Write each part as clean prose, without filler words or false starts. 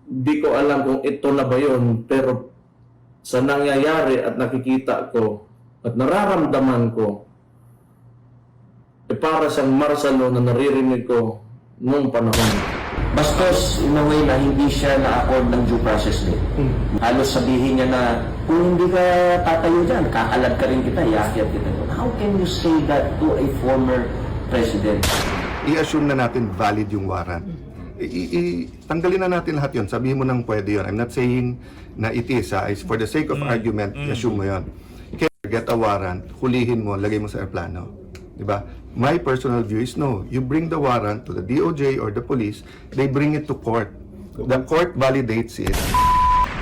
Di ko alam kung ito na ba yun, pero sa nangyayari at nakikita ko at nararamdaman ko, para siyang martial law na naririnig ko noong panahon. Bastos, in a way na hindi siya na-accord ng due process din. Halos sabihin niya na, kung hindi ka tatayo dyan, kakalad ka rin kita, iakyat kita. How can you say that to a former president? I-assume na natin valid yung warrant. Tanggalin na natin lahat yun. Sabihin mo nang pwede yun. I'm not saying na it is. Is for the sake of argument, i-assume mo yun. Kaya get a warrant, hulihin mo, lagay mo sa aeroplano. Diba? My personal view is no. You bring the warrant to the DOJ or the police, they bring it to court. The court validates it.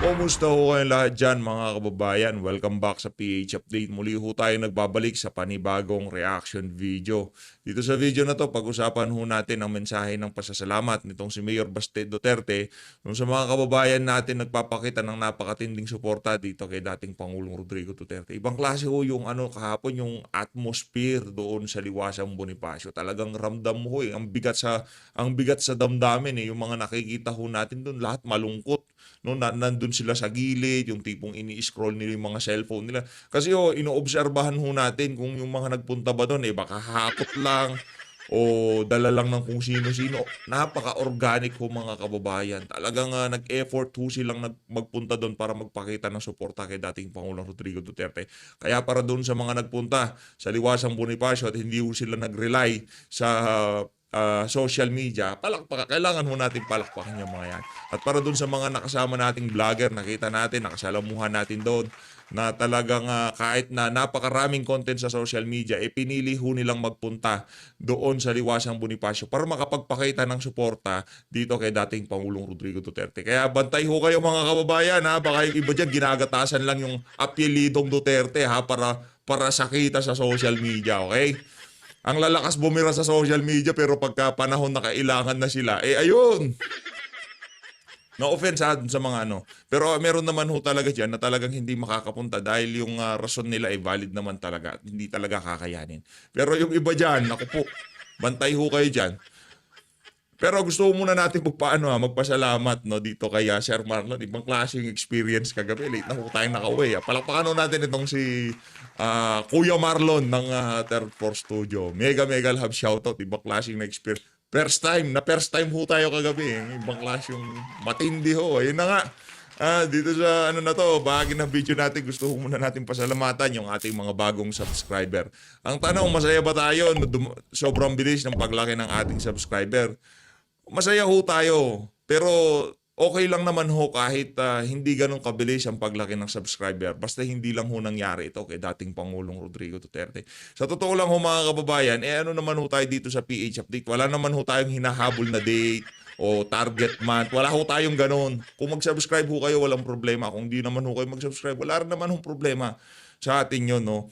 Kumusta ho kayong lahat dyan mga kababayan? Welcome back sa PH Update. Muli ho tayo nagbabalik sa panibagong reaction video. Dito sa video na to, pag-usapan ho natin ang mensahe ng pasasalamat nitong si Mayor Baste Duterte nung sa mga kababayan natin nagpapakita ng napakatinding suporta dito kay dating Pangulong Rodrigo Duterte. Ibang klase ho yung kahapon yung atmosphere doon sa Liwasang Bonifacio. Talagang ramdam mo ang bigat sa damdamin yung mga nakikita ho natin doon, lahat malungkot. No, nandun sila sa gilid, yung tipong ini-scroll nila yung mga cellphone nila. Kasi inoobserbahan ho natin kung yung mga nagpunta ba doon, baka hakot lang o dala lang ng kung sino-sino. Napaka-organic ho mga kababayan. Talagang nag-effort ho silang magpunta doon para magpakita ng suporta kay dating Pangulong Rodrigo Duterte. Kaya para doon sa mga nagpunta sa Liwasang Bonifacio at hindi ho sila nag-rely sa social media, kailangan mo natin palakpakan yung mga yan. At para dun sa mga nakasama nating vlogger, nakita natin, nakasalamuhan natin doon, na talagang kahit na napakaraming content sa social media, pinili ho nilang magpunta doon sa Liwasang Bonifacio para makapagpakita ng suporta dito kay dating Pangulong Rodrigo Duterte. Kaya bantay ho kayo mga kababayan, baka yung iba dyan ginagatasan lang yung apelidong Duterte para sakita sa social media, okay? Ang lalakas bumira sa social media pero pagka panahon na kailangan na sila, ayun. No offense sa mga Pero meron naman ho talaga dyan na talagang hindi makakapunta dahil yung rason nila ay valid naman talaga. Hindi talaga kakayanin. Pero yung iba dyan, naku po, bantay ho kayo dyan. Pero gusto ko muna natin magpasalamat dito kay Sir Marlon. Ibang klaseng experience kagabi. Late na ho tayong nakauwi. Palakpakan natin itong si Kuya Marlon ng Third Floor Studio. Mega love shoutout. Ibang klaseng na experience. First time ho tayo kagabi. Ibang klaseng matindi ho. Ayun na nga. Dito sa bahagi ng video natin, gusto ko muna natin pasalamatan yung ating mga bagong subscriber. Ang tanong, masaya ba tayo? Sobrang bilis ng paglaki ng ating subscriber. Masaya ho tayo, pero okay lang naman ho kahit hindi ganun kabilis ang paglaki ng subscriber. Basta hindi lang ho nangyari ito kay dating Pangulong Rodrigo Duterte. Sa totoo lang ho mga kababayan, ano naman ho tayo dito sa PH Update? Wala naman ho tayong hinahabol na date o target month. Wala ho tayong ganun. Kung mag-subscribe ho kayo, walang problema. Kung di naman ho kayo mag-subscribe, wala rin naman ho problema sa atin yun, no?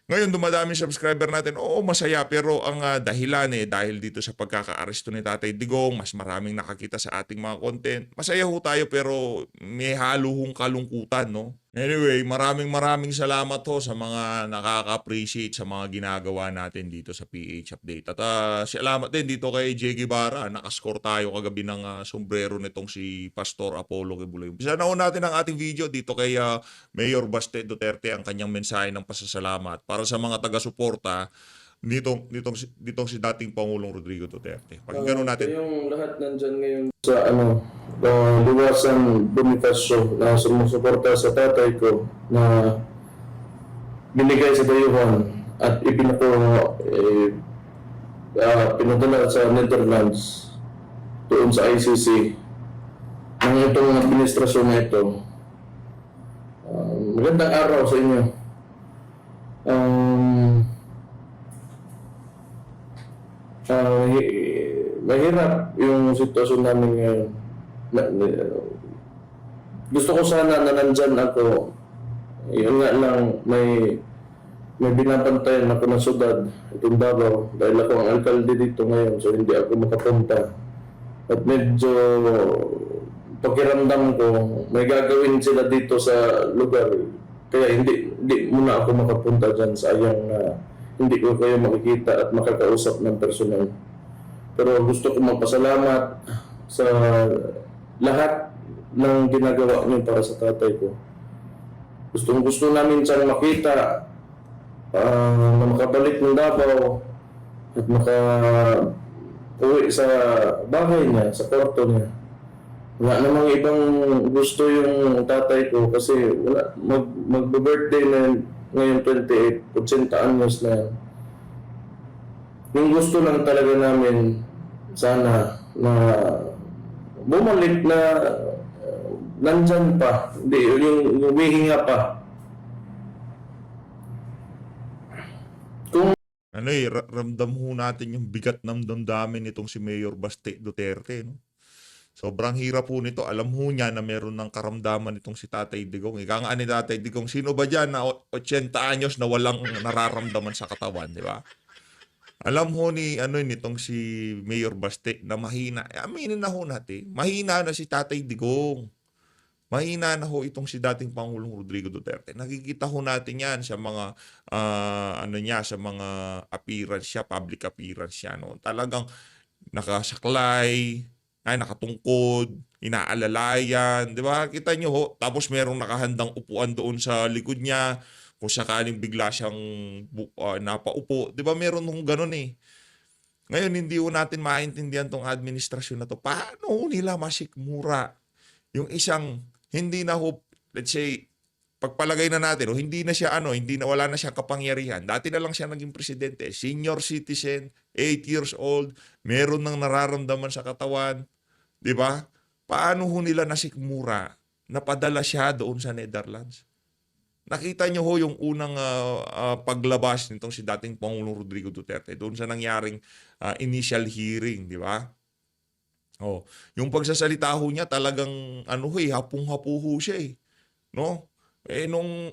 Ngayon, dumadami subscriber natin. Oo, masaya. Pero ang dahilan dahil dito sa pagkaka-aresto ni Tatay Digong, mas maraming nakakita sa ating mga content. Masaya ho tayo pero may halo hong kalungkutan, no? Anyway, maraming salamat ho sa mga nakaka-appreciate sa mga ginagawa natin dito sa PH Update. At salamat din dito kay J. Guevara. Nakascore tayo kagabi ng sombrero nitong si Pastor Apollo Kibuloy. Isa na ho natin ang ating video dito kay Mayor Baste Duterte, ang kanyang mensahe ng pasasalamat para sa mga taga-suporta nitong si dating Pangulong Rodrigo Duterte. Pakinggan natin. Yung lahat nandyan ngayon sa Liwasang Bonifacio na sumusuporta sa tatay ko na binigay sa dayuhan at pinadala sa Netherlands doon sa ICC ng itong administrasyon na ito. Magandang araw sa inyo. Mahirap yung sitwasyon namin ngayon. Gusto ko sana na nandyan ako. Yun nga lang, may binabantayan ako ng syudad, itong Davao, dahil ako ang alkalde dito ngayon, so hindi ako makapunta. At medyo pakiramdam ko, may gagawin sila dito sa lugar. Kaya hindi muna ako makapunta dyan, sayang na hindi ko kayo makikita at makakausap ng personal. Pero gusto ko magpasalamat sa lahat ng ginagawa niyo para sa tatay ko. Gustong gusto namin siyang makita na makabalik ng Davao at uwi sa bahay niya, sa kwarto niya. Wala namang ibang gusto yung tatay ko kasi wala, mag-birthday na ngayon 28, 80 anyos na yan. Yung gusto lang talaga namin sana na bumalik na nandyan pa, hindi, yung humihinga pa. Ano ramdam ho natin yung bigat ng damdamin nitong si Mayor Baste Duterte, no? Sobrang hirap po nito. Alam ho niya na meron ng karamdaman nitong si Tatay Digong. Ika nga ni Tatay Digong, sino ba dyan na 80 anyos na walang nararamdaman sa katawan, di ba? Alam ho nitong si Mayor Baste na mahina. Aminin na ho natin, mahina na si Tatay Digong. Mahina na ho itong si dating Pangulong Rodrigo Duterte. Nakikita ho natin yan sa mga sa mga appearance siya, public appearance siya, no. Talagang nakasaklay, nakatungkod, inaalalayan, 'di ba? Kita niyo ho, tapos merong nakahandang upuan doon sa likod niya kung sakaling bigla siyang napaupo, 'di ba? Meron hong ganoon eh. Ngayon hindi ho natin maintindihan tong administrasyon na to. Paano nila masikmura yung isang hindi na ho, let's say, pagpalagay na natin, hindi na siya wala na siyang kapangyarihan. Dati na lang siya naging presidente, senior citizen, 8 years old, meron nang nararamdaman sa katawan, 'di ba? Paano ho nila nasikmura na padala siya doon sa Netherlands? Nakita niyo ho yung unang paglabas nitong si dating Pangulong Rodrigo Duterte doon sa nangyaring initial hearing, di ba? Oh, yung pagsasalita ho niya talagang hapong-hapo ho siya eh. No?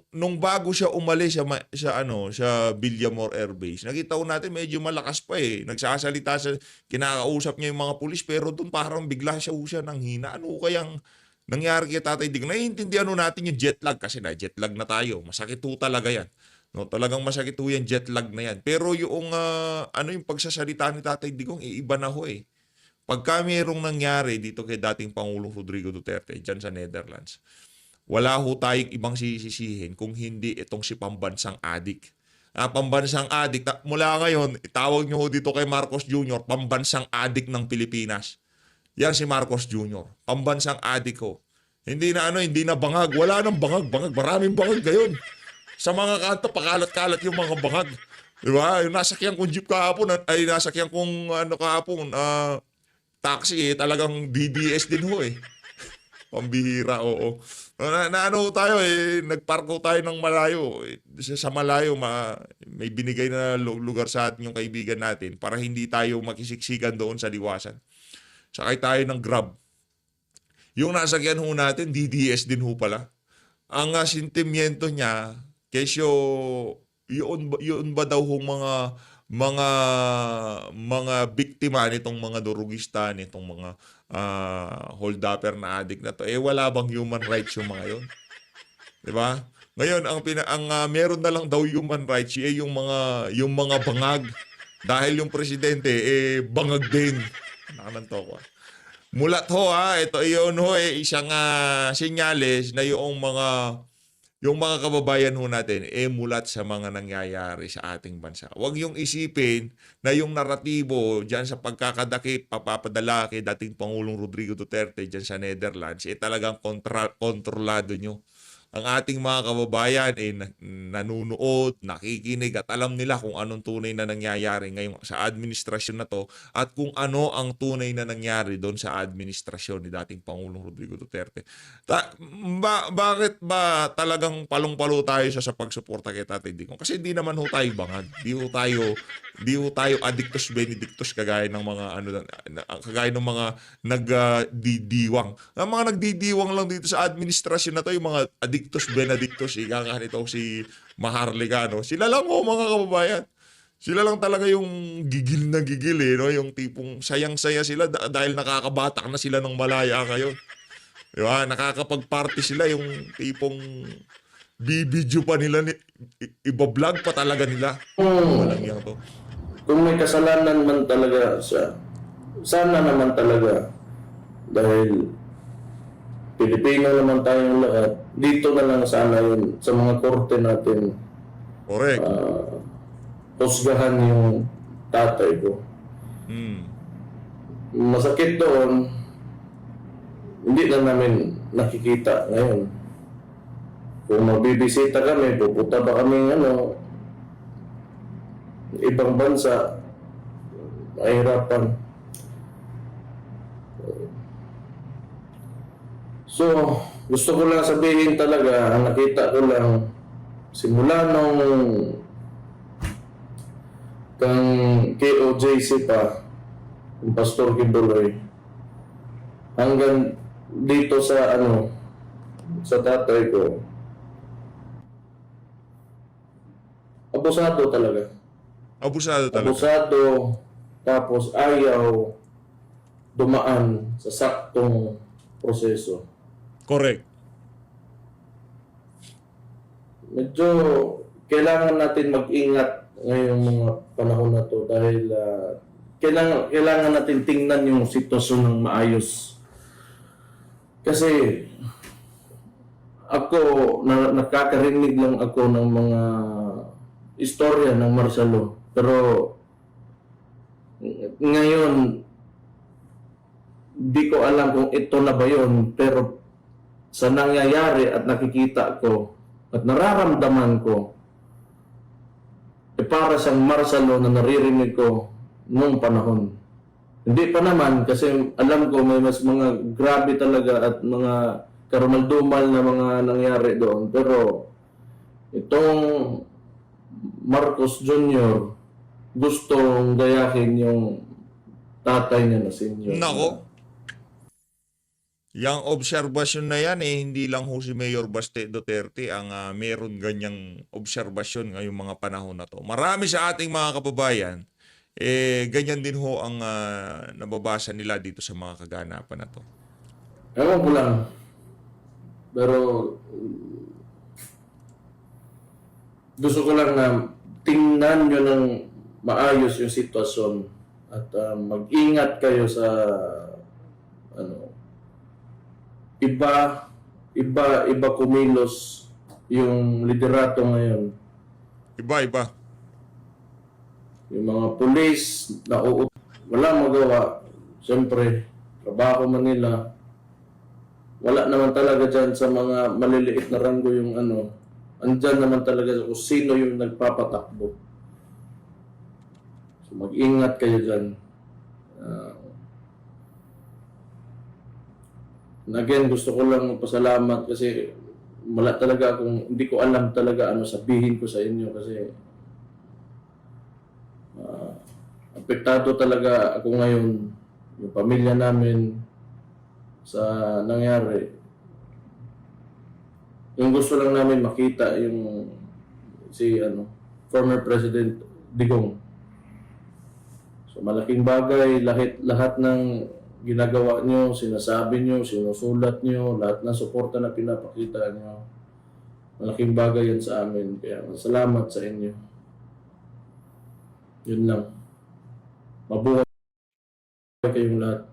Nung bago siya umalis sa Villamor Air Base, nakita ko natin medyo malakas pa eh. Nagsasalita siya, kinakausap niya yung mga pulis, pero doon parang bigla siya ng hina. Ano kayang nangyari kay Tatay Digong? Naiintindihan natin yung jet lag kasi jet lag na tayo. Masakit ho talaga yan. No, talagang masakit ho yung jet lag na yan. Pero yung yung pagsasalita ni Tatay Digong, iba na ho eh. Pagka mayroong nangyari dito kay dating Pangulong Rodrigo Duterte dyan sa Netherlands, wala ho tayong ibang sisisihin kung hindi itong si pambansang adik. Pambansang adik, mula ngayon, itawag nyo ho dito kay Marcos Jr., pambansang adik ng Pilipinas. Yan si Marcos Jr., pambansang adik ho. Hindi na bangag, wala nang bangag, maraming bangag ngayon. Sa mga kanto, pakalat-kalat yung mga bangag. Diba? Yung nasakyan kong jeep kahapon, nasakyan kong taxi talagang DDS din ho eh. Pambihira, oo. Tayo eh, nagparko tayo ng malayo. Sa malayo, may binigay na lugar sa atin yung kaibigan natin para hindi tayo makisiksikan doon sa liwasan. Sakay tayo ng Grab. Yung nasakyan ho natin, DDS din ho pala. Ang sentimiento niya, kesyo, yun ba daw hong mga biktima nitong mga durugista, nitong mga hold-upper na adik na to, wala bang human rights yung mga yun? Diba? Ngayon, meron na lang daw human rights, yung mga bangag. Dahil yung presidente, bangag din. Nakananto ko. Mulat ho ito yun ho isang senyales na yung mga kababayan ho natin mulat sa mga nangyayari sa ating bansa. Huwag yung isipin na yung naratibo diyan sa pagkakadakip papapadala kay dating Pangulong Rodrigo Duterte diyan sa Netherlands talagang kontrolado nyo. Ang ating mga kababayan nanunood, nakikinig at alam nila kung anong tunay na nangyayari ngayon sa administrasyon na to at kung ano ang tunay na nangyari doon sa administrasyon ni dating Pangulong Rodrigo Duterte. Bakit ba talagang palong-palo tayo sa pagsuporta kay Tatay Digong? Kasi hindi naman ho tayo bangag. Di ho tayo addictus benedictus kagaya ng mga kagaya ng mga nagdidiwang. Ang mga nagdidiwang lang dito sa administrasyon na to yung mga addictus benedictus, ika nga nito si Maharlika, no? Sila lang ho mga kababayan. Sila lang talaga yung gigil na gigil no? Yung tipong sayang-saya sila dahil nakakabatak na sila ng malaya ngayon. Diba? Nakakapag-party sila yung tipong bibidyo pa nila, iba-vlog pa talaga nila. Walang yan to. Kung may kasalanan man talaga siya, sana naman talaga dahil Pilipino naman tayong lahat. Dito na lang sana yun sa mga korte natin Correct. husgahan yung tatay ko. Mm. Masakit doon, hindi na namin nakikita ngayon. Kung magbibisita kami, pupunta ba kami ibang bansa, mahirapan. So, gusto ko lang sabihin talaga, ang nakita ko lang, simula nung kang KOJC pa, yung Pastor Kibuloy, hanggang dito sa sa tatay ko, abusado talaga. Abusado talaga. Abusado, tapos ayaw dumaan sa saktong proseso. Correct. Medyo kailangan natin mag-ingat ngayong mga panahon na to dahil kailangan natin tingnan yung sitwasyon ng maayos. Kasi ako, nakakarinig lang ako ng mga istorya ng Marcelo. Pero ngayon, di ko alam kung ito na ba yun. Pero sa nangyayari at nakikita ko at nararamdaman ko, para sa Marcelo na naririnig ko noong panahon. Hindi pa naman kasi alam ko may mas mga grabe talaga at mga karumaldumal na mga nangyari doon. Pero itong Marcos Jr. gustong gayahin yung tatay niya na senior. Nako. Yang obserbasyon na yan hindi lang ho si Mayor Baste Duterte ang meron ganyang obserbasyon ngayong mga panahon na to. Marami sa ating mga kababayan, ganyan din ho ang nababasa nila dito sa mga kaganapan na to. Ewan ko lang. Pero gusto ko lang na tingnan nyo ng maayos yung sitwasyon at mag-ingat kayo sa iba kumilos yung liderato ngayon. Iba. Yung mga pulis na wala magawa. Siyempre, trabaho Manila. Wala naman talaga dyan sa mga maliliit na ranggo yung andyan naman talaga kung sino yung nagpapatakbo. So mag-ingat kayo dyan. Again, gusto ko lang magpasalamat kasi wala talaga akong, hindi ko alam talaga sabihin ko sa inyo kasi apektado talaga ako ngayon, yung pamilya namin sa nangyari. Yung gusto lang namin makita yung former President Digong. So malaking bagay, lahat ng ginagawa nyo, sinasabi nyo, sinusulat nyo, lahat ng suporta na pinapakita nyo. Malaking bagay yan sa amin. Kaya salamat sa inyo. Yun lang. Mabuhay kayong lahat.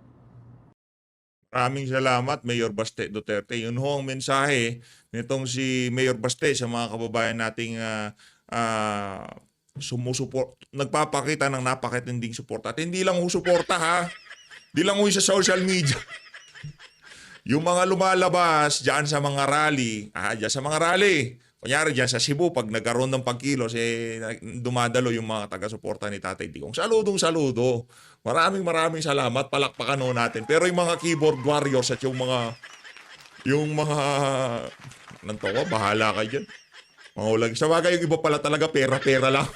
Maraming salamat, Mayor Baste Duterte. Yun ho ang mensahe nitong si Mayor Baste sa mga kababayan nating sumusuport, nagpapakita ng napakatinding suporta. At hindi lang ho suporta ha. Hindi lang ho sa social media. Yung mga lumalabas dyan sa mga rally, kunyari dyan sa Cebu, pag nagkaroon ng pagkilos, dumadalo yung mga taga-suporta ni Tatay Digong. Saludo. Maraming salamat. Palakpakan ho natin. Pero yung mga keyboard warriors at yung mga bahala kayo dyan. Mga sa bagay, yung iba pala talaga pera lang.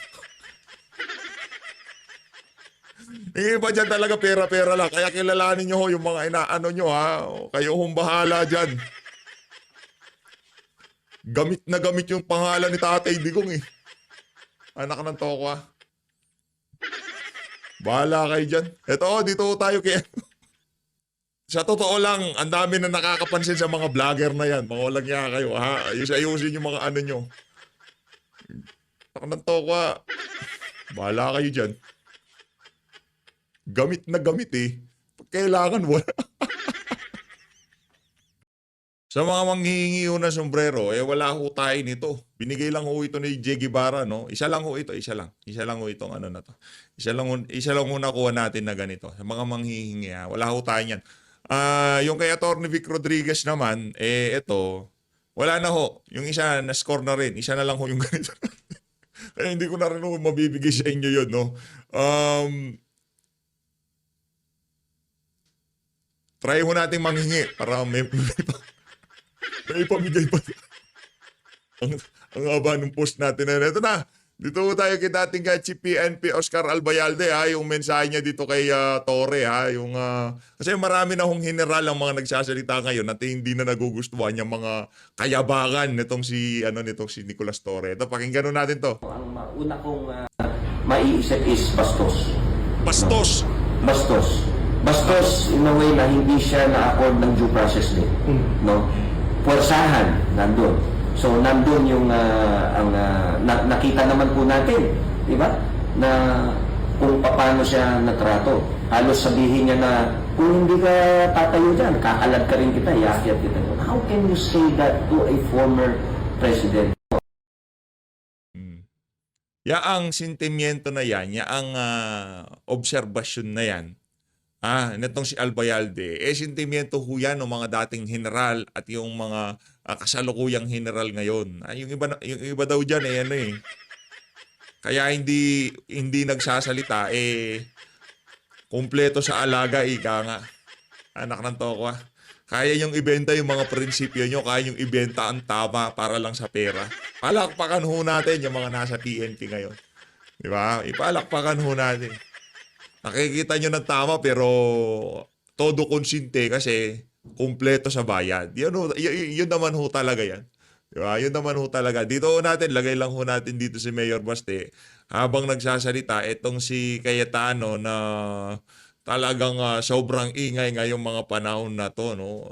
Yung iba dyan talaga pera lang. Kaya kilalanin nyo ho yung mga inaano nyo ha. Kayo hong bahala dyan. Gamit na gamit yung pangalan ni Tatay Digong eh. Anak ng tokwa. Bahala kayo dyan. Eto, dito tayo kay... Sa totoo lang, ang dami na nakakapansin sa mga vlogger na yan. Mga walang niya kayo ha. Ayusin yung mga ano nyo. Anak ng tokwa. Bahala kayo dyan. Gamit na gamit eh. Kailangan wala. Sa mga manghihingi ho ng sombrero, wala ho tayo nito. Binigay lang ho ito ni J. Guevara, no? Isa lang ho ito, isa lang. Isa lang ho itong ano na to. Isa lang ho nakuha natin na ganito. Sa mga manghihingi, wala ho tayo yan. Yung kay Atty. Vic Rodriguez naman, ito, wala na ho. Yung isa, na-score na rin. Isa na lang ho yung ganito. Kaya hindi ko na rin ho mabibigay sa inyo yun, no? Try ho natin manghingi para may ipamigay pa. ang haba ng post natin na ito na. Dito tayo kay dating Chief PNP Oscar Albayalde, yung mensahe niya dito kay Torre, kasi marami na hong general ang mga nagsasalita ngayon at hindi na nagugustuhan yung mga kayabangan nitong si Nicolas Torre. Ito, pakinggan natin to. Ang una kong maiisip is bastos. Bastos. Bastos in a way na hindi siya na-accord ng due process din. No? Puwersahan, nandun. So, nandun yung nakita naman po natin, di ba? Na kung paano siya natrato. Halos sabihin niya na kung hindi ka tatayo dyan, kakalad ka rin kita, iakyat kita. How can you say that to a former president? Yaang sentimiento na yan, yaang obserbasyon na yan, netong si Albayalde, sentimiento ho yan ng mga dating general at yung mga kasalukuyang general ngayon. Yung iba daw dyan, kaya hindi nagsasalita, kumpleto sa alaga, ika nga. Anak ng toko, Kaya yung ibenta yung mga prinsipyo nyo, kaya yung ibenta ang tama para lang sa pera. Palakpakan ho natin yung mga nasa PNP ngayon. Di ba? Ipalakpakan ho natin. Nakikita nyo ng tama pero todo konsinte kasi kumpleto sa bayad. Yun naman ho talaga yan. Diba? Yun naman ho talaga. Dito ho natin, lagay lang ho natin dito si Mayor Baste. Habang nagsasalita, itong si Cayetano na talagang sobrang ingay ngayong mga panahon na to, no?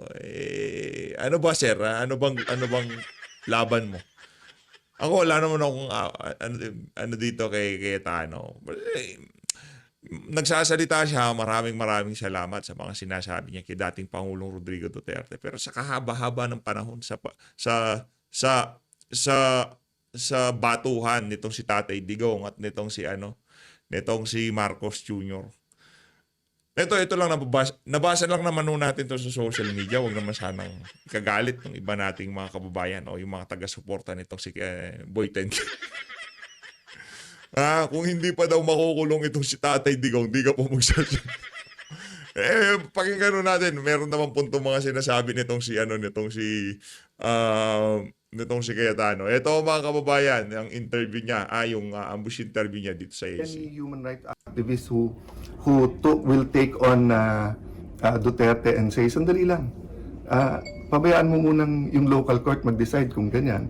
Ano ba, sir? Ano bang laban mo? Ako, wala naman akong ano dito kay Cayetano. Nagsasalita siya, maraming salamat sa mga sinasabi niya kay dating Pangulong Rodrigo Duterte. Pero sa kahaba-haba ng panahon sa batuhan nitong si Tatay Digong at nitong si Marcos Jr. Ito lang nabasa lang naman natin to sa social media. Huwag naman sanang ikagalit ng iba nating mga kababayan o yung mga taga-suporta nitong si Boy Tenke. Kung hindi pa daw makukulong itong si Tatay Digong, di ka po magsasabi. Pakinggan natin, meron naman punto mga sinasabi nitong si Cayetano. Ito mga kababayan, ang interview niya, yung ambush interview niya dito sa AC. Any human rights activists who will take on Duterte and say, sandali lang, pabayaan mo munang yung local court mag-decide kung ganyan.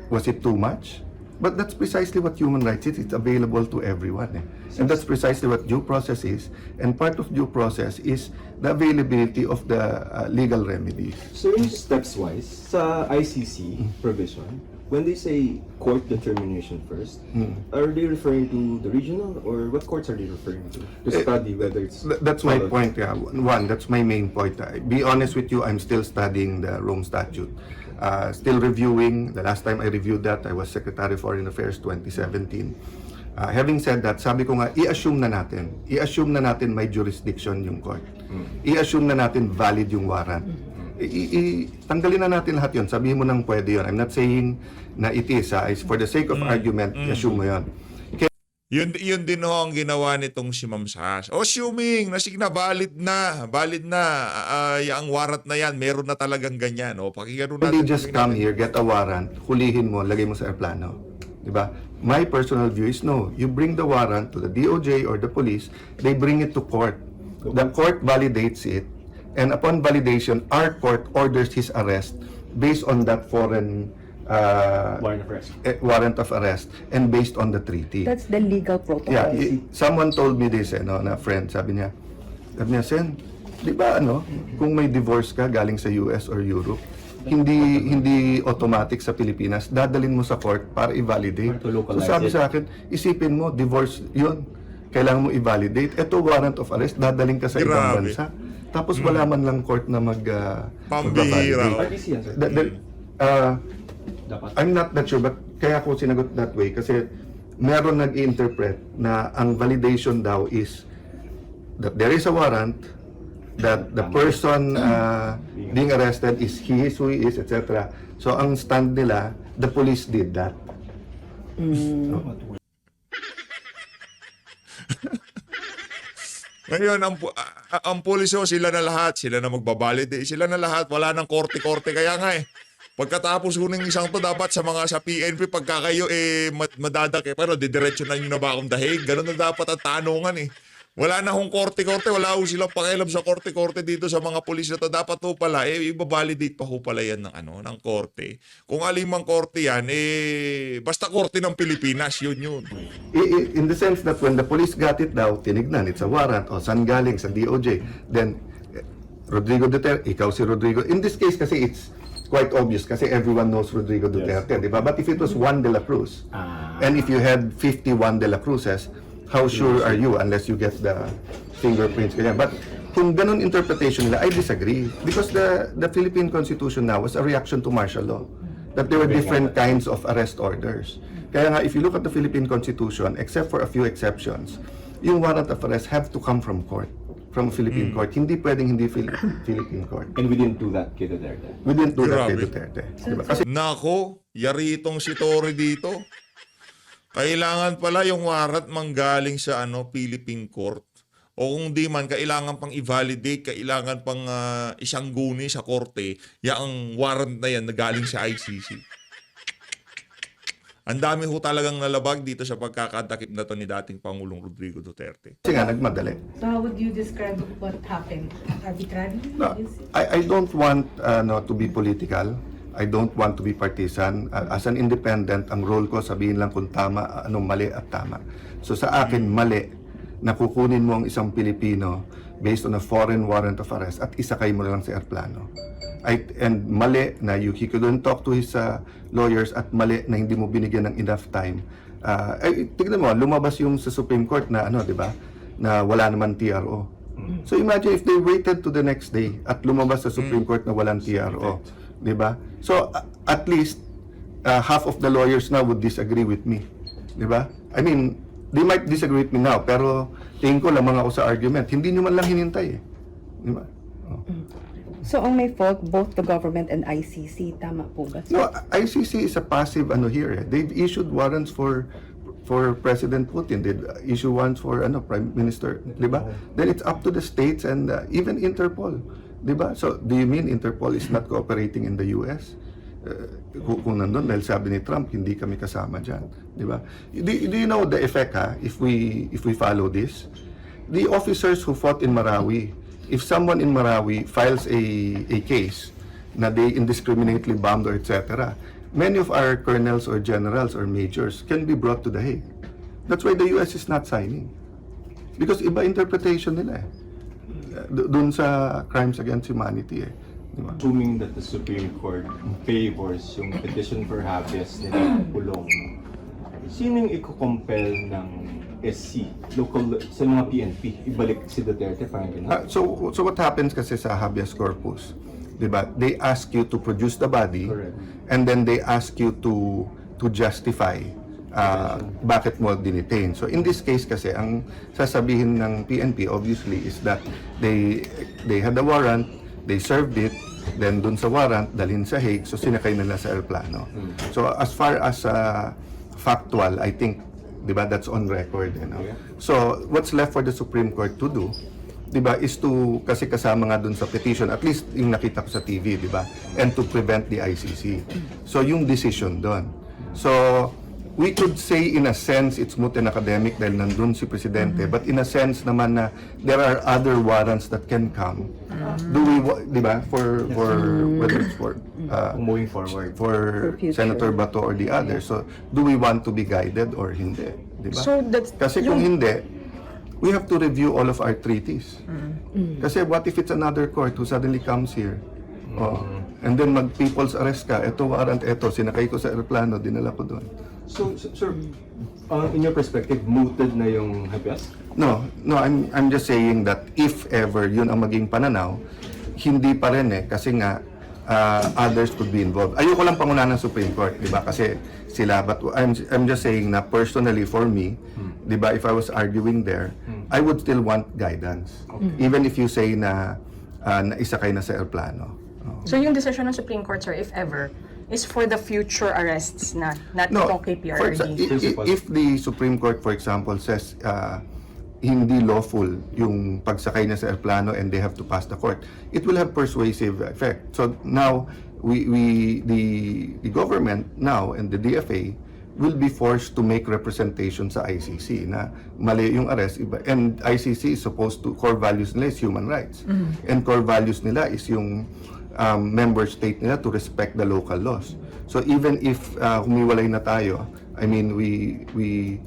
Was it too much? But that's precisely what human rights is. It's available to everyone. And that's precisely what due process is. And part of due process is the availability of the legal remedies. So in steps-wise, sa ICC provision, when they say court determination first, are they referring to the regional or what courts are they referring to study whether it's... That's my point. Yeah. One, that's my main point. Be honest with you, I'm still studying the Rome Statute. Still reviewing. The last time I reviewed that, I was Secretary of Foreign Affairs 2017. Having said that, sabi ko nga, i-assume na natin may jurisdiction yung court. I-assume na natin valid yung warrant. Tanggalin na natin lahat yun. Sabihin mo nang pwede yun. I'm not saying na it is. For the sake of argument, i-assume mo yun. Yun din ho ang ginawa nitong si Ma'am Sas. Assuming na valid na ang warrant na yan, meron na talagang ganyan. Pakinggan natin. They just come here, get a warrant, hulihin mo, lagay mo sa aeroplano. Diba? My personal view is no. You bring the warrant to the DOJ or the police, they bring it to court. The court validates it, and upon validation, our court orders his arrest based on that foreign warrant of arrest and based on the treaty. That's the legal protocol. Yeah, someone told me this, na friend, sabi niya, Sen, di ba kung may divorce ka galing sa US or Europe, hindi automatic sa Pilipinas, dadalin mo sa court para i-validate. So sabi sa akin, isipin mo, divorce yun. Kailangan mo i-validate. Ito warrant of arrest, dadaling ka sa ibang bansa. Tapos wala man lang court na Pambihira. mag-validate. RTC yan, sir. Dapat. I'm not that sure, but kaya ako sinagot that way kasi meron nag-interpret na ang validation daw is that there is a warrant, that the person being arrested is he is who he is, etc. So ang stand nila, the police did that. Ngayon, ang pulis ho, sila na lahat. Sila na magbabalide. Sila na lahat. Wala nang korte-korte. Kaya nga pagkatapos ho ng isang to, dapat sa PNP, pagka kayo madadaki, pero didiretso na nyo na ba akong dahig? Ganun na dapat ang tanungan Wala na hong korte-korte. Wala ho silang pakialam sa korte-korte dito sa mga pulis na to. Dapat ho pala, ibabalidate pa ho pala yan ng korte. Kung alimang korte yan, basta korte ng Pilipinas, yun. In the sense that when the police got it daw, tinignan, it's a warrant, o saan galing, sa DOJ. Then, Rodrigo Duterte, ikaw si Rodrigo. In this case kasi it's quite obvious kasi everyone knows Rodrigo Duterte, di ba? But if it was Juan de la Cruz, and if you had 51 de la Cruzes, how sure are you unless you get the fingerprints? But kung ganun interpretation nila, I disagree. Because the Philippine Constitution now was a reaction to martial law. That there were different kinds of arrest orders. Kaya nga, if you look at the Philippine Constitution, except for a few exceptions, yung warrant of arrest have to come from court, from a Philippine court. Hindi pwedeng hindi Philippine court. And we didn't do that kay Duterte. We didn't do that kay Grabe. Duterte. Diba? Kasi Nako, yari itong si Tory dito. Kailangan pala yung warrant manggaling sa Philippine Court. O kung di man, kailangan pang i-validate, kailangan pang isang guni sa korte, yung warrant na yan na galing sa ICC. Ang dami ho talagang nalabag dito sa pagkakatakip na to ni dating Pangulong Rodrigo Duterte. nga, nagmadali. So how would you describe what happened? Arbitrary? No, I don't want to be political. I don't want to be partisan. As an independent, ang role ko sabihin lang kung tama, anong mali at tama. So sa akin, mali na kukunin mo ang isang Pilipino based on a foreign warrant of arrest at isakay mo na lang sa aeroplano. And mali na you couldn't talk to his lawyers at mali na hindi mo binigyan ng enough time. Tignan mo, lumabas yung sa Supreme Court na di ba? Na wala naman TRO. So imagine if they waited to the next day at lumabas sa Supreme Court na walang TRO. Di ba? So at least half of the lawyers now would disagree with me. Di ba? I mean, they might disagree with me now, pero tingin ko lamang ako sa argument. Hindi nyo man lang hinintay Di ba? So, ang may fault, both the government and ICC, tama po ba? No, ICC is a passive here. They've issued warrants for President Putin. They issue warrants for Prime Minister, 'di ba? Then it's up to the states and even Interpol, 'di ba? So, do you mean Interpol is not cooperating in the US? Kung nandun, dahil sabi ni Trump, hindi kami kasama diyan, 'di ba? Do you know the effect if we follow this? The officers who fought in Marawi, if someone in Marawi files a case na they indiscriminately bombed or etc., many of our colonels or generals or majors can be brought to the Hague. That's why the US is not signing. Because iba interpretation nila doon sa crimes against humanity Diba? Assuming that the Supreme Court favors yung petition for habeas nila Pulong, sinong i-compel ng SC, local, sa mga PNP, ibalik si Duterte, parang gano'n? So what happens kasi sa habeas corpus, 'di ba? They ask you to produce the body. Correct. And then they ask you to justify bakit mo dinitain. So in this case kasi ang sasabihin ng PNP obviously is that they had a warrant, they served it, then dun sa warrant dalhin sa Hague, so sinakay nila sa aeroplano. So as far as factual, I think 'di ba, that's on record, Yeah. So what's left for the Supreme Court to do, 'di ba, is to, kasi kasama nga dun sa petition, at least yung nakita ko sa TV, 'di ba, and to prevent the ICC. So yung decision doon. So we could say in a sense it's moot and academic dahil nandun si Presidente, but in a sense naman na there are other warrants that can come. Do we, 'di ba, for whether it's for Moving forward. for future. Senator Bato or the others. So do we want to be guided or hindi, 'di ba? So, that's Kasi kung hindi, we have to review all of our treaties. Kasi what if it's another court who suddenly comes here? And then mag-people's arrest ka, eto warrant, eto, sinakay ko sa aeroplano, dinala ko doon. So, sir, in your perspective, mooted na yung habeas? No, I'm just saying that if ever yun ang maging pananaw, hindi pa rin kasi nga others could be involved. Ayoko lang pangunahan ng Supreme Court, di ba? Kasi sila, but I'm just saying na personally for me, di ba, if I was arguing there, I would still want guidance. Even if you say na naisakay na sa aeroplano. So yung decision ng Supreme Court, sir, if ever, is for the future arrests na, not itong KPRD. If the Supreme Court, for example, says hindi lawful yung pagsakay niya sa aeroplano and they have to pass the court, it will have persuasive effect. So now, the government now and the DFA will be forced to make representation sa ICC na mali yung arrest. And ICC is supposed to, core values nila is human rights. And core values nila is yung member state nila to respect the local laws. So even if humiwalay na tayo, I mean, we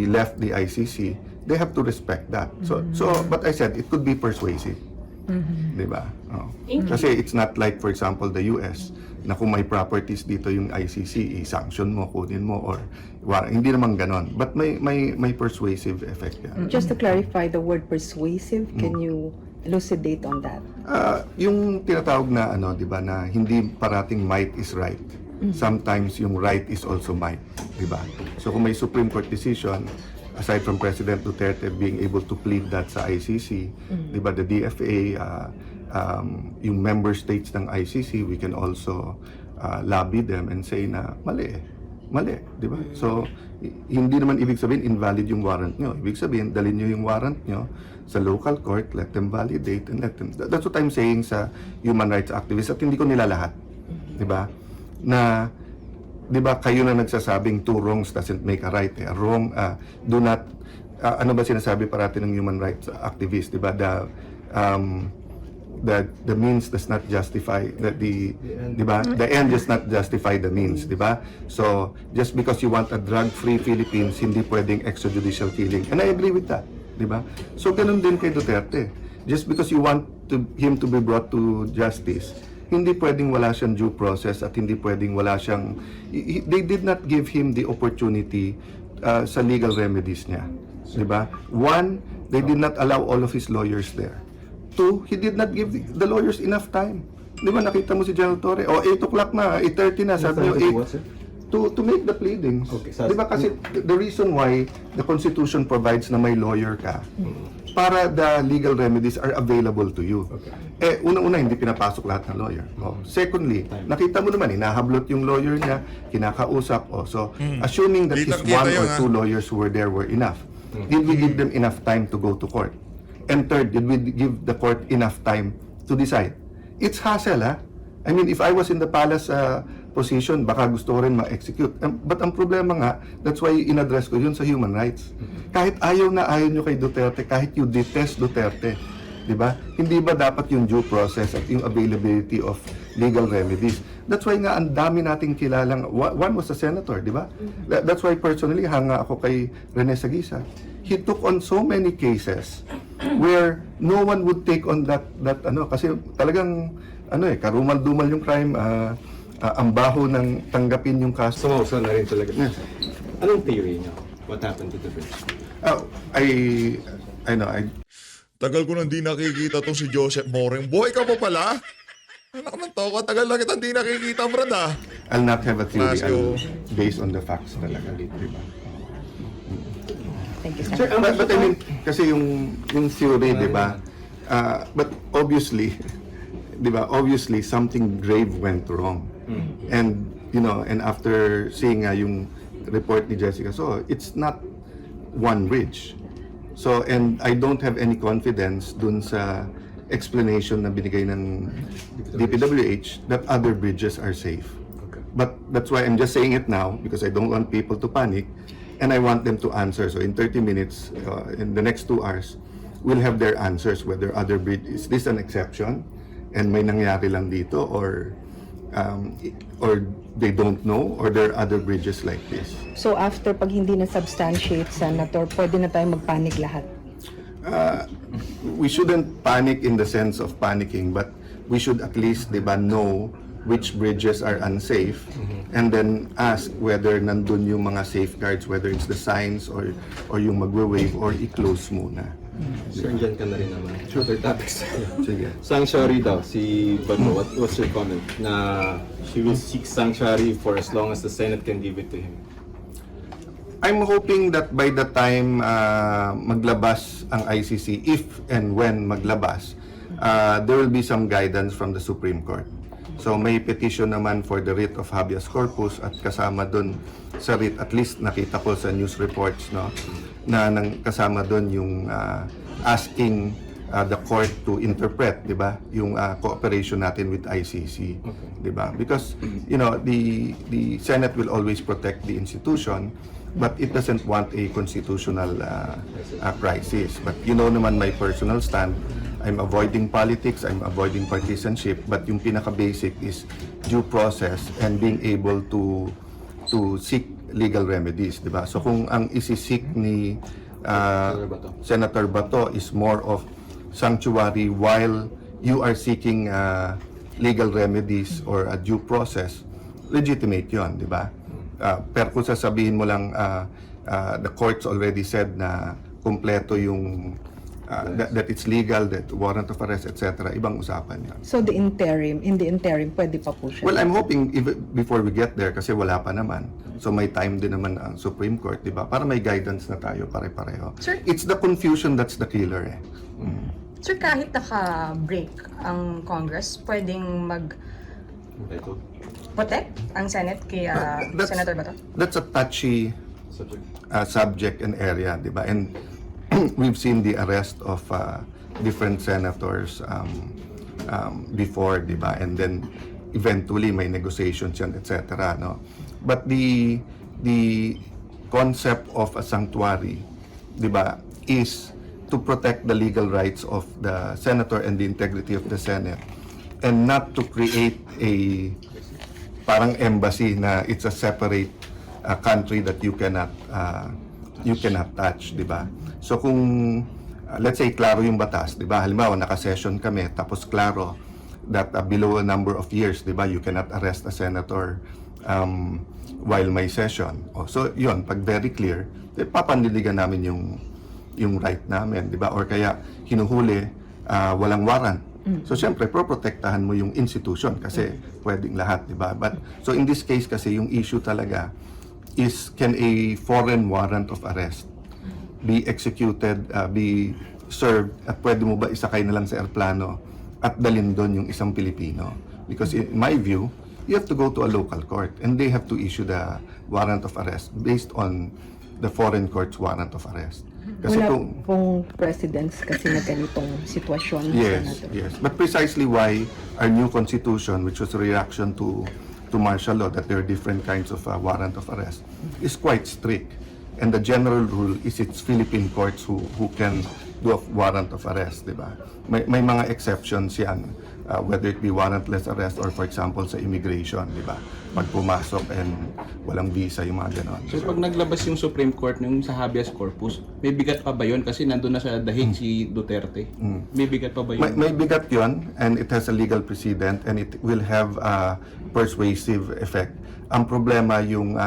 left the ICC, they have to respect that. So but I said it could be persuasive. Diba? Oh. Kasi it's not like, for example, the US, na kung may properties dito yung ICC, i-sanction mo, kunin mo, or hindi naman ganon. But may persuasive effect yan. Just to clarify the word persuasive, can you elucidate on that? Yung tinatawag na di ba, na hindi parating might is right. Sometimes yung right is also might, di ba? So kung may Supreme Court decision, aside from President Duterte being able to plead that sa ICC, di ba, the DFA, yung member states ng ICC, we can also lobby them and say na mali, di ba? So hindi naman ibig sabihin invalid yung warrant nyo. Ibig sabihin dalhin nyo yung warrant nyo sa local court, let them validate and let them. That's what I'm saying sa human rights activists, at hindi ko nila lahat, di ba? Na di ba kayo na nagsasabing two wrongs doesn't make a right, wrong, do not, ano ba sinasabi parati ng human rights activists, di ba, the means does not justify the end does not justify the means, di ba? So just because you want a drug-free Philippines, hindi pwedeng extrajudicial killing, and I agree with that, di ba? So ganun din kay Duterte, just because you want him to be brought to justice, hindi pwedeng wala siyang due process at hindi pwedeng wala siyang, they did not give him the opportunity sa legal remedies niya, di ba? One, they did not allow all of his lawyers there. Two, he did not give the lawyers enough time. Di ba, nakita mo si General Torre, 8 o'clock na, 8:30 na, sabi niyo 8, to make the pleadings. Okay, di ba, kasi the reason why the Constitution provides na may lawyer ka, para the legal remedies are available to you. Unang-una, hindi pinapasok lahat ng lawyer. Secondly, nakita mo naman, hinahablot yung lawyer niya, kinakausap. So, assuming that his one or two lawyers who were there were enough, did we give them enough time to go to court? And third, did we give the court enough time to decide? It's hassle, ha? I mean, if I was in the palace position, baka gusto ko rin ma-execute. But ang problema nga, that's why in-address ko yun sa human rights. Kahit ayaw na ayaw nyo kay Duterte, kahit you detest Duterte, di ba? Hindi ba dapat yung due process at yung availability of legal remedies? That's why nga ang dami nating kilalang, one was a senator, di ba? That's why personally, hanga ako kay Rene Saguisa. He took on so many cases where no one would take on that kasi talagang karumal-dumal yung crime, ang baho ng tanggapin yung kaso. Sumauso na rin talaga. Anong theory niyo? What happened to the bridge? I know, Tagal ko nang di nakikita tong si Joseph Moring. Buhay ka pa pala? Anak ng toko, tagal na kitang di nakikita, brad I'll not have a theory. Let's go. Based on the facts talaga, di ba? Thank you, sir. Sir, But I mean, kasi yung theory, di ba? But obviously, di ba? Obviously, something grave went wrong. And, and after seeing yung report ni Jessica, so it's not one bridge. So, and I don't have any confidence dun sa explanation na binigay ng DPWH that other bridges are safe. But that's why I'm just saying it now, because I don't want people to panic. And I want them to answer. So in 30 minutes, in the next 2 hours, we'll have their answers whether other bridge, is this an exception? And may nangyari lang dito, or they don't know, or there are other bridges like this. So after pag hindi na substantiate, Senator, pwede na tayo magpanik lahat? We shouldn't panic in the sense of panicking, but we should at least, di ba, know which bridges are unsafe and then ask whether nandun yung mga safeguards, whether it's the signs or yung magwe-wave or i-close muna. Sir, andyan ka na rin naman. Other topics. Sige. Sanctuary daw, si Bato, what's your comment? Na she will seek sanctuary for as long as the Senate can give it to him. I'm hoping that by the time maglabas ang ICC, if and when maglabas, there will be some guidance from the Supreme Court. So may petition naman for the writ of habeas corpus at kasama doon sa writ, at least nakita ko sa news reports, no, na kasama doon yung asking the court to interpret, di ba, yung cooperation natin with ICC, di ba? Because you know the Senate will always protect the institution, but it doesn't want a constitutional crisis. But you know naman my personal stand, I'm avoiding politics, I'm avoiding partisanship, but yung pinaka-basic is due process and being able to seek legal remedies, di ba? So kung ang isisik ni Senator Bato is more of sanctuary while you are seeking legal remedies or a due process, legitimate yon, di ba? Pero kung sasabihin mo lang the courts already said na kumpleto yung that it's legal, that warrant of arrest, etc., ibang usapan yan. So in the interim, pwede pa po siya? Well, I'm hoping before we get there, kasi wala pa naman. So may time din naman ang Supreme Court, di ba? Para may guidance na tayo pare-pareho. Sir? It's the confusion that's the killer eh. Sir, kahit naka-break ang Congress, pwedeng Ito, mag-protect ang Senate kay That's- Senator Bato? That's a touchy subject. subject and area, di ba? And we've seen the arrest of different senators before, di ba? And then eventually may negotiations yan, etc., no? But the concept of a sanctuary, di ba, is to protect the legal rights of the senator and the integrity of the Senate, and not to create a parang embassy na it's a separate country that you cannot touch, di ba? So kung let's say klaro yung batas, di ba? Halimbawa naka-session kami tapos klaro that below a number of years, di ba, you cannot arrest a senator while may session. So yun, pag very clear, papanliligan namin yung right namin, di ba? Or kaya hinuhuli walang warrant. So siyempre proprotektahan mo yung institution kasi pwedeng lahat, di ba? But so in this case kasi yung issue talaga is, can a foreign warrant of arrest be executed, be served, at pwede mo ba isakay na lang sa aeroplano at dalhin doon yung isang Pilipino? Because in my view, you have to go to a local court and they have to issue the warrant of arrest based on the foreign court's warrant of arrest. Kasi Wala kung, pong precedents kasi na ganitong sitwasyon. yes, Senator. yes. But precisely why our new constitution, which was a reaction to martial law, that there are different kinds of warrant of arrest, is quite strict. And the general rule is it's Philippine courts who can do a warrant of arrest, di ba? May mga exceptions yan, whether it be warrantless arrest or for example sa immigration, di ba? Pag pumasok and walang visa, yung mga ganon. So pag naglabas yung Supreme Court ng sa habeas corpus, may bigat pa ba yun? Kasi nandun na sa dahig si Duterte. May bigat pa ba yun? May bigat yun, and it has a legal precedent, and it will have a persuasive effect. Ang problema yung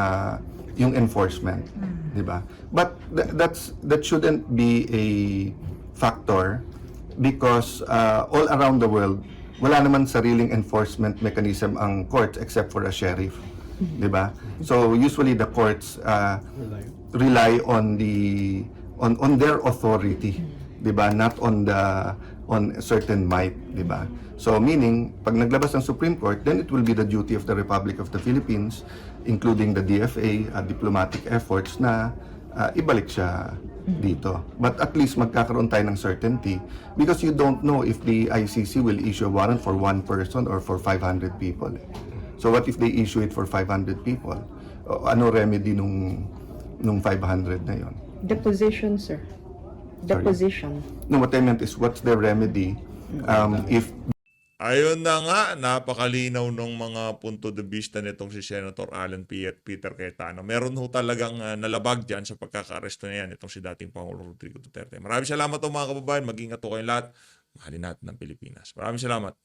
enforcement, di ba? But that shouldn't be a factor because all around the world, wala naman sariling enforcement mechanism ang courts except for a sheriff, di ba? So usually the courts rely on their authority, di ba? Not on certain might, di ba? So meaning, pag naglabas ng Supreme Court, then it will be the duty of the Republic of the Philippines, including the DFA, diplomatic efforts na ibalik siya dito. But at least magkakaroon tayo ng certainty because you don't know if the ICC will issue a warrant for one person or for 500 people. So what if they issue it for 500 people? Ano remedy nung 500 na yon? Deposition, sir. Deposition. No, what I meant is what's the remedy if Ayun na nga, napakalinaw ng mga punto de vista nitong si Senator Alan Peter Cayetano. Meron ho talagang nalabag dyan sa pagkaka-aresto na yan itong si dating Pangulong Rodrigo Duterte. Maraming salamat po mga kababayan. Mag-ingat po kayong lahat. Mahalin natin ng Pilipinas. Maraming salamat.